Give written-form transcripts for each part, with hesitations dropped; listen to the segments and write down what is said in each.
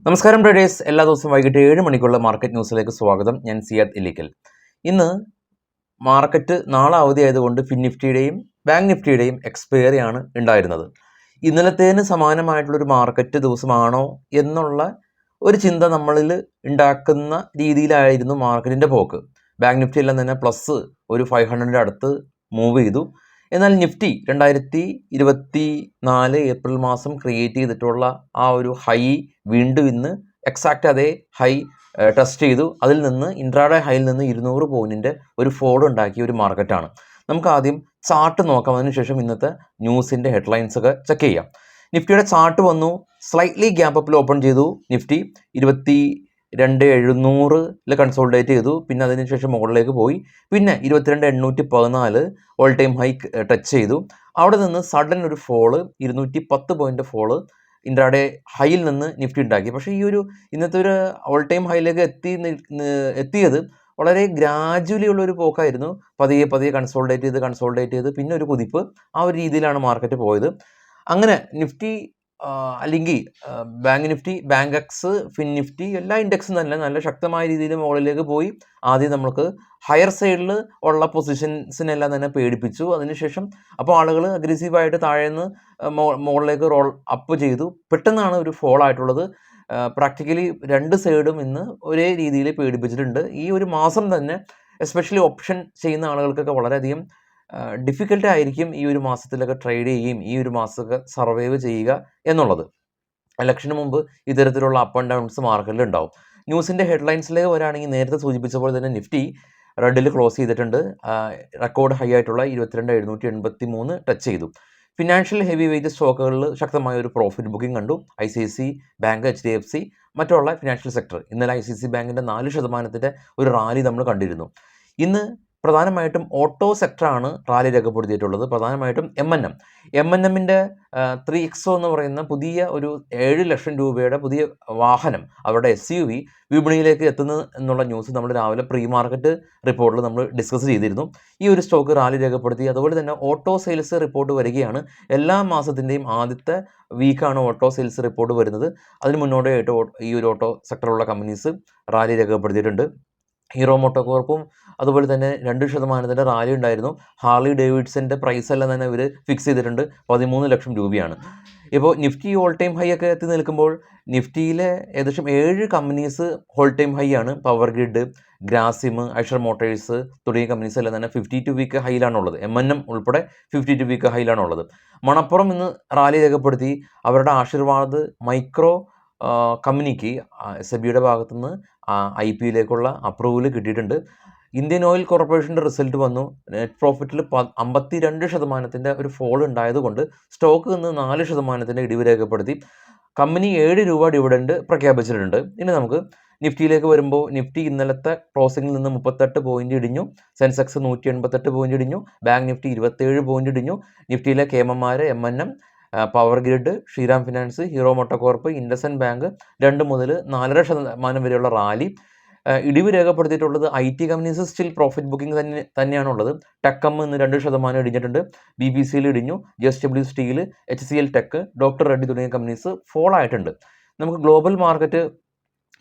നമസ്കാരം ട്രേഡേഴ്സ്, എല്ലാ ദിവസവും വൈകിട്ട് 7 മണിക്കുള്ള മാർക്കറ്റ് ന്യൂസിലേക്ക് സ്വാഗതം. ഞാൻ സിയാദ് ഇല്ലിക്കൽ. ഇന്ന് മാർക്കറ്റ് നാളെ അവധി ആയതുകൊണ്ട് ഫിൻ നിഫ്റ്റിയുടെയും ബാങ്ക് നിഫ്റ്റിയുടെയും എക്സ്പയറി ആണ് ഉണ്ടായിരുന്നത്. ഇന്നലത്തേന് സമാനമായിട്ടുള്ളൊരു മാർക്കറ്റ് ദിവസമാണോ എന്നുള്ള ഒരു ചിന്ത നമ്മളിൽ ഉണ്ടാക്കുന്ന രീതിയിലായിരുന്നു മാർക്കറ്റിൻ്റെ പോക്ക്. ബാങ്ക് നിഫ്റ്റി എല്ലാം തന്നെ പ്ലസ് ഒരു 500 അടുത്ത് മൂവ് ചെയ്തു. എന്നാൽ നിഫ്റ്റി 2024 ഏപ്രിൽ മാസം ക്രിയേറ്റ് ചെയ്തിട്ടുള്ള ആ ഒരു ഹൈ വീണ്ടും ഇന്ന് എക്സാക്റ്റ് അതേ ഹൈ ടെസ്റ്റ് ചെയ്തു. അതിൽ നിന്ന് ഇൻട്രാഡേ ഹൈയിൽ നിന്ന് 200 പോയിന്റിൻ്റെ ഒരു ഫോൾ ഉണ്ടാക്കിയ ഒരു മാർക്കറ്റാണ്. നമുക്ക് ആദ്യം ചാർട്ട് നോക്കാം, അതിനുശേഷം ഇന്നത്തെ ന്യൂസിൻ്റെ ഹെഡ്ലൈൻസ് ഒക്കെ ചെക്ക് ചെയ്യാം. നിഫ്റ്റിയുടെ ചാർട്ട് വന്നു, സ്ലൈറ്റ്ലി ഗ്യാപ്പ് അപ്പിൽ ഓപ്പൺ ചെയ്തു. നിഫ്റ്റി 22,700 കൺസോൾഡേറ്റ് ചെയ്തു. പിന്നെ അതിനുശേഷം മുകളിലേക്ക് പോയി. പിന്നെ 22,814 ഓൾ ടൈം ഹൈ ടച്ച് ചെയ്തു. അവിടെ നിന്ന് സഡൻ ഒരു ഫോള് 210 പോയിന്റ് ഫോള് ഇൻട്രാഡേ ഹൈയിൽ നിന്ന് നിഫ്റ്റി ഉണ്ടാക്കി. പക്ഷേ ഈ ഒരു ഇന്നത്തെ ഒരു ഓൾ ടൈം ഹൈയിലേക്ക് എത്തിയത് വളരെ ഗ്രാജുവലി ഉള്ളൊരു പോക്കായിരുന്നു. പതിയെ കൺസോൾഡേറ്റ് ചെയ്ത് പിന്നെ ഒരു കുതിപ്പ്, ആ ഒരു രീതിയിലാണ് മാർക്കറ്റ് പോയത്. അങ്ങനെ നിഫ്റ്റി അല്ലെങ്കിൽ bank Nifty, Bankex, FinNifty എല്ലാ ഇൻഡെക്സും തന്നെ നല്ല ശക്തമായ രീതിയിൽ മുകളിലേക്ക് പോയി. ആദ്യം നമുക്ക് ഹയർ സൈഡിൽ ഉള്ള പൊസിഷൻസിനെല്ലാം തന്നെ പേടിപ്പിച്ചു. അതിനുശേഷം അപ്പോൾ ആളുകൾ അഗ്രസീവായിട്ട് താഴേന്ന് മുകളിലേക്ക് റോൾ അപ്പ് ചെയ്തു. പെട്ടെന്നാണ് ഒരു ഫോൾ ആയിട്ടുള്ളത്. പ്രാക്ടിക്കലി രണ്ട് സൈഡും ഇന്ന് ഒരേ രീതിയിൽ പേടിപ്പിച്ചിട്ടുണ്ട്. ഈ ഒരു മാസം തന്നെ എസ്പെഷ്യലി ഓപ്ഷൻ ചെയ്യുന്ന ആളുകൾക്കൊക്കെ വളരെയധികം ഡിഫിക്കൽട്ട് ആയിരിക്കും ഈ ഒരു മാസത്തിലൊക്കെ ട്രേഡ് ചെയ്യുകയും ഈ ഒരു മാസമൊക്കെ സർവൈവ് ചെയ്യുക എന്നുള്ളത്. ഇലക്ഷന് മുമ്പ് ഇത്തരത്തിലുള്ള അപ്പ് ആൻഡ് ഡൗൺസ് മാർക്കറ്റിൽ ഉണ്ടാവും. ന്യൂസിൻ്റെ ഹെഡ്ലൈൻസിലേക്ക് വരികയാണെങ്കിൽ നേരത്തെ സൂചിപ്പിച്ച പോലെ തന്നെ നിഫ്റ്റി റെഡിൽ ക്ലോസ് ചെയ്തിട്ടുണ്ട്. റെക്കോർഡ് ഹൈ ആയിട്ടുള്ള 22,783 ടച്ച് ചെയ്തു. ഫിനാൻഷ്യൽ ഹെവി വെയിറ്റ് സ്റ്റോക്കുകളിൽ ശക്തമായ ഒരു പ്രോഫിറ്റ് ബുക്കിംഗ് കണ്ടു. ICICI ബാങ്ക്, HDFC, മറ്റുള്ള ഫിനാൻഷ്യൽ സെക്ടർ. ഇന്നലെ ICICI ബാങ്കിൻ്റെ 4% ഒരു റാലി നമ്മൾ കണ്ടിരുന്നു. ഇന്ന് പ്രധാനമായിട്ടും ഓട്ടോ സെക്ടറാണ് റാലി രേഖപ്പെടുത്തിയിട്ടുള്ളത്. പ്രധാനമായിട്ടും MNMൻ്റെ 3XO എന്ന് പറയുന്ന പുതിയ ഒരു 7 ലക്ഷം രൂപയുടെ പുതിയ വാഹനം, അവരുടെ SUV വിപണിയിലേക്ക് എത്തുന്നു എന്നുള്ള ന്യൂസ് നമ്മൾ രാവിലെ പ്രീ മാർക്കറ്റ് റിപ്പോർട്ടിൽ നമ്മൾ ഡിസ്കസ് ചെയ്തിരുന്നു. ഈ ഒരു സ്റ്റോക്ക് റാലി രേഖപ്പെടുത്തി. അതുപോലെ തന്നെ ഓട്ടോ സെയിൽസ് റിപ്പോർട്ട് വരികയാണ്. എല്ലാ മാസത്തിൻ്റെയും ആദ്യത്തെ വീക്കാണ് ഓട്ടോ സെയിൽസ് റിപ്പോർട്ട് വരുന്നത്. അതിന് മുന്നോടിയായിട്ട് ഈ ഒരു ഓട്ടോ സെക്ടറിലുള്ള കമ്പനീസ് റാലി രേഖപ്പെടുത്തിയിട്ടുണ്ട്. ഹീറോ മോട്ടോകോർപ്പും അതുപോലെ തന്നെ 2% റാലി ഉണ്ടായിരുന്നു. ഹാർലി ഡേവിഡ്സൻ്റെ പ്രൈസ് എല്ലാം തന്നെ ഇവർ ഫിക്സ് ചെയ്തിട്ടുണ്ട്. 13 ലക്ഷം രൂപയാണ്. ഇപ്പോൾ നിഫ്റ്റി ഓൾ ടൈം ഹൈ ഒക്കെ എത്തി നിൽക്കുമ്പോൾ നിഫ്റ്റിയിലെ ഏകദേശം 7 കമ്പനീസ് ഓൾ ടൈം ഹൈ ആണ്. Power grid, Grasim, Eicher motors തുടങ്ങിയ കമ്പനീസ് എല്ലാം തന്നെ 52 വീക്ക് ഹൈയിലാണുള്ളത്. MNM ഉൾപ്പെടെ 52 വീക്ക് ഹൈയിലാണുള്ളത്. മണപ്പുറം ഇന്ന് റാലി രേഖപ്പെടുത്തി. അവരുടെ ആശീർവാദ് മൈക്രോ കമ്പനിക്ക് SEBIയുടെ ഭാഗത്തുനിന്ന് IPOയിലേക്കുള്ള അപ്രൂവൽ കിട്ടിയിട്ടുണ്ട്. ഇന്ത്യൻ ഓയിൽ കോർപ്പറേഷൻ്റെ റിസൾട്ട് വന്നു. നെറ്റ് പ്രോഫിറ്റിൽ 52% ഒരു ഫോൾ ഉണ്ടായതുകൊണ്ട് സ്റ്റോക്ക് ഇന്ന് 4% ഇടിവ് രേഖപ്പെടുത്തി. കമ്പനി 7 രൂപ ഡിവിഡൻഡ് പ്രഖ്യാപിച്ചിട്ടുണ്ട്. ഇനി നമുക്ക് നിഫ്റ്റിയിലേക്ക് വരുമ്പോൾ നിഫ്റ്റി ഇന്നലത്തെ ക്ലോസിംഗിൽ നിന്ന് 38 പോയിന്റ് ഇടിഞ്ഞു. സെൻസെക്സ് 188 പോയിന്റ് ഇടിഞ്ഞു. ബാങ്ക് നിഫ്റ്റി 27 പോയിന്റ് ഇടിഞ്ഞു. നിഫ്റ്റിയിലെ കേമന്മാർ MNM, Power Grid, Shriram Finance, Hero MotoCorp, IndusInd Bank 2 മുതൽ 4% വരെയുള്ള റാലി. ഇടിവ് രേഖപ്പെടുത്തിയിട്ടുള്ളത് IT companies still profit booking തന്നെയാണുള്ളത്. ടെക്കം ഇന്ന് 2% ഇടിഞ്ഞിട്ടുണ്ട്. BPCL ഇടിഞ്ഞു. JSW Steel, HCL Tech, doctor Reddy തുടങ്ങിയ കമ്പനീസ് ഫോൾ ആയിട്ടുണ്ട്. നമുക്ക് ഗ്ലോബൽ മാർക്കറ്റ്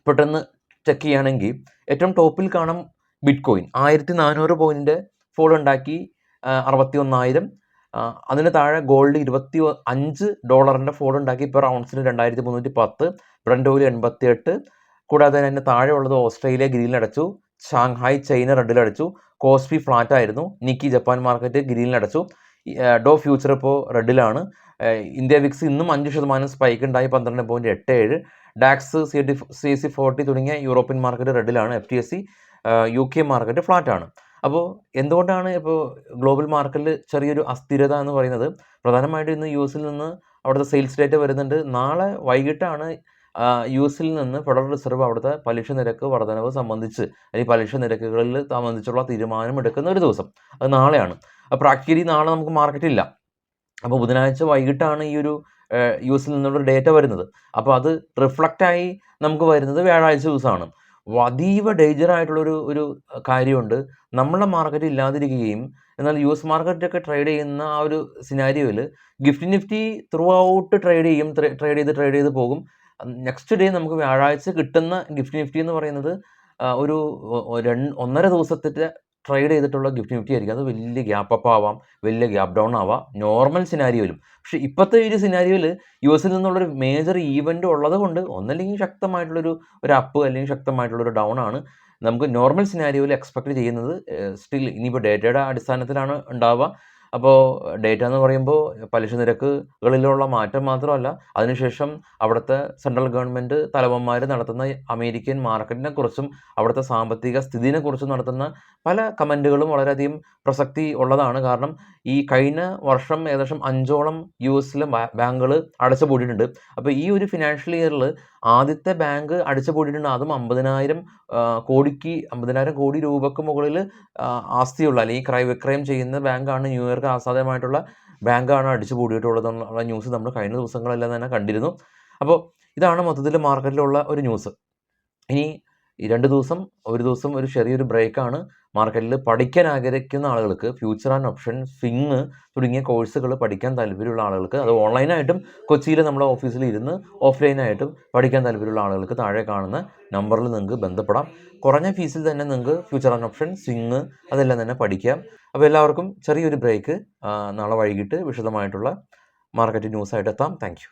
പെട്ടെന്ന് ചെക്ക് ചെയ്യുകയാണെങ്കിൽ ഏറ്റവും ടോപ്പിൽ കാണാം ബിറ്റ്കോയിൻ 1400 പോയിന്റ് ഫോൾ ഉണ്ടാക്കി 61,000. അതിന് താഴെ ഗോൾഡ് $25 ഫോൾ ഉണ്ടാക്കി ഇപ്പോൾ ഔൺസിന് 2,310. Brent oil 88. കൂടാതെ അതിന് താഴെയുള്ളത് ഓസ്ട്രേലിയ ഗ്രീനിൽ അടച്ചു. ഷാങ്ഹായ് ചൈന റെഡിൽ അടച്ചു. കോസ്പി ഫ്ലാറ്റ് ആയിരുന്നു. നിക്കി ജപ്പാൻ മാർക്കറ്റ് ഗ്രീനിൽ അടച്ചു. ഡോ ഫ്യൂച്ചർ ഇപ്പോൾ റെഡിലാണ്. ഇന്ത്യ വിക്സ് ഇന്നും 5% സ്പൈക്ക് ഉണ്ടായി 12.87. ഡാക്സ്, CAC 40 തുടങ്ങിയ യൂറോപ്യൻ മാർക്കറ്റ് റെഡിലാണ്. FTSE UK മാർക്കറ്റ് ഫ്ലാറ്റ് ആണ്. അപ്പോൾ എന്തുകൊണ്ടാണ് ഇപ്പോൾ ഗ്ലോബൽ മാർക്കറ്റിൽ ചെറിയൊരു അസ്ഥിരത എന്ന് പറയുന്നത്? പ്രധാനമായിട്ടും ഇന്ന് US നിന്ന് അവിടുത്തെ സെയിൽസ് ഡേറ്റ വരുന്നുണ്ട്. നാളെ വൈകിട്ടാണ് US നിന്ന് ഫെഡറൽ റിസർവ് അവിടുത്തെ പലിശ നിരക്ക് വർധനവ് സംബന്ധിച്ച് അല്ലെങ്കിൽ പലിശ നിരക്കുകളിൽ സംബന്ധിച്ചുള്ള തീരുമാനം എടുക്കുന്ന ഒരു ദിവസം. അത് നാളെയാണ്. പ്രാക്ടിക്കലി നാളെ നമുക്ക് മാർക്കറ്റ് ഇല്ല. അപ്പോൾ ബുധനാഴ്ച വൈകിട്ടാണ് ഈ ഒരു US നിന്നുള്ള ഡേറ്റ വരുന്നത്. അപ്പോൾ അത് റിഫ്ലക്റ്റായി നമുക്ക് വരുന്നത് വ്യാഴാഴ്ച ദിവസമാണ്. അതീവ ഡേഞ്ചർ ആയിട്ടുള്ളൊരു കാര്യമുണ്ട്. നമ്മളെ മാർക്കറ്റ് ഇല്ലാതിരിക്കുകയും എന്നാൽ US മാർക്കറ്റൊക്കെ ട്രേഡ് ചെയ്യുന്ന ആ ഒരു സിനാരിയോയിൽ നിഫ്റ്റി ത്രൂ ഔട്ട് ട്രേഡ് ചെയ്ത് പോകും. നെക്സ്റ്റ് ഡേ നമുക്ക് വ്യാഴാഴ്ച കിട്ടുന്ന ഗിഫ്റ്റ് നിഫ്റ്റി എന്ന് പറയുന്നത് ഒരു 1.5 ദിവസത്തെ ട്രേഡ് ചെയ്തിട്ടുള്ള ഗിഫ്റ്റ് നിഫ്റ്റി ആയിരിക്കും. അത് വലിയ ഗ്യാപ്പ് അപ്പ് ആവാം, വലിയ ഗ്യാപ്പ് ഡൗൺ ആവാം, നോർമൽ സിനാരിയോയിലും. പക്ഷേ ഇപ്പോഴത്തെ ഈ ഒരു സിനാരിയോയിൽ യുഎസിൽ നിന്നുള്ളൊരു മേജർ ഈവൻ്റ് ഉള്ളത് കൊണ്ട് ഒന്നല്ലെങ്കിൽ ശക്തമായിട്ടുള്ളൊരു അപ്പ് അല്ലെങ്കിൽ ശക്തമായിട്ടുള്ളൊരു ഡൗൺ ആണ് നമുക്ക് നോർമൽ സിനാരിയോയിൽ എക്സ്പെക്ട് ചെയ്യുന്നത്. സ്റ്റിൽ ഇനിയിപ്പോൾ ഡേറ്റയുടെ അടിസ്ഥാനത്തിലാണ് ഉണ്ടാവുക. അപ്പോൾ ഡേറ്റ എന്ന് പറയുമ്പോൾ പലിശ നിരക്കുകളിലുള്ള മാറ്റം മാത്രമല്ല, അതിനുശേഷം അവിടുത്തെ സെൻട്രൽ ഗവൺമെൻറ് തലവന്മാർ നടത്തുന്ന അമേരിക്കൻ മാർക്കറ്റിനെ കുറിച്ചും അവിടുത്തെ സാമ്പത്തിക സ്ഥിതിനെക്കുറിച്ചും നടത്തുന്ന പല കമൻറ്റുകളും വളരെയധികം പ്രസക്തി ഉള്ളതാണ്. കാരണം ഈ കഴിഞ്ഞ വർഷം ഏകദേശം 5ഓളം യു.എസിലെ ബാങ്കുകൾ അടച്ചുപൂട്ടിയിട്ടുണ്ട്. അപ്പോൾ ഈ ഒരു ഫിനാൻഷ്യൽ ഇയറിൽ ആദ്യത്തെ ബാങ്ക് അടച്ചുപൂട്ടിയിട്ടുണ്ട്. അതും 50,000 കോടി രൂപയ്ക്ക് മുകളിൽ ആസ്തിയുള്ള അല്ലെങ്കിൽ ക്രയവിക്രയം ചെയ്യുന്ന ബാങ്കാണ്. ന്യൂയോർക്ക് ആസ്ഥാനമായിട്ടുള്ള ബാങ്കാണ് അടിച്ചുപൂട്ടിയിട്ടുള്ളതെന്നുള്ള ന്യൂസ് നമ്മൾ കഴിഞ്ഞ ദിവസങ്ങളെല്ലാം തന്നെ കണ്ടിരുന്നു. അപ്പോൾ ഇതാണ് മൊത്തത്തിൽ മാർക്കറ്റിലുള്ള ഒരു ന്യൂസ്. ഇനി ഈ 2 ദിവസം, ഒരു ദിവസം ഒരു ചെറിയൊരു ബ്രേക്കാണ്. മാർക്കറ്റിൽ പഠിക്കാൻ ആഗ്രഹിക്കുന്ന ആളുകൾക്ക് ഫ്യൂച്ചർ ആൻഡ് ഓപ്ഷൻ, സ്വിങ് തുടങ്ങിയ കോഴ്സുകൾ പഠിക്കാൻ താല്പര്യമുള്ള ആളുകൾക്ക്, അത് ഓൺലൈനായിട്ടും കൊച്ചിയിൽ നമ്മുടെ ഓഫീസിൽ ഇരുന്ന് ഓഫ്ലൈനായിട്ടും പഠിക്കാൻ താല്പര്യമുള്ള ആളുകൾക്ക് താഴെ കാണുന്ന നമ്പറിൽ നിങ്ങൾക്ക് ബന്ധപ്പെടാം. കുറഞ്ഞ ഫീസിൽ തന്നെ നിങ്ങൾക്ക് ഫ്യൂച്ചർ ആൻഡ് ഓപ്ഷൻ, സ്വിങ് അതെല്ലാം തന്നെ പഠിക്കാം. അപ്പോൾ എല്ലാവർക്കും ചെറിയൊരു ബ്രേക്ക്. നാളെ വൈകിട്ട് വിശദമായിട്ടുള്ള മാർക്കറ്റ് ന്യൂസായിട്ട് എത്താം. Thank you.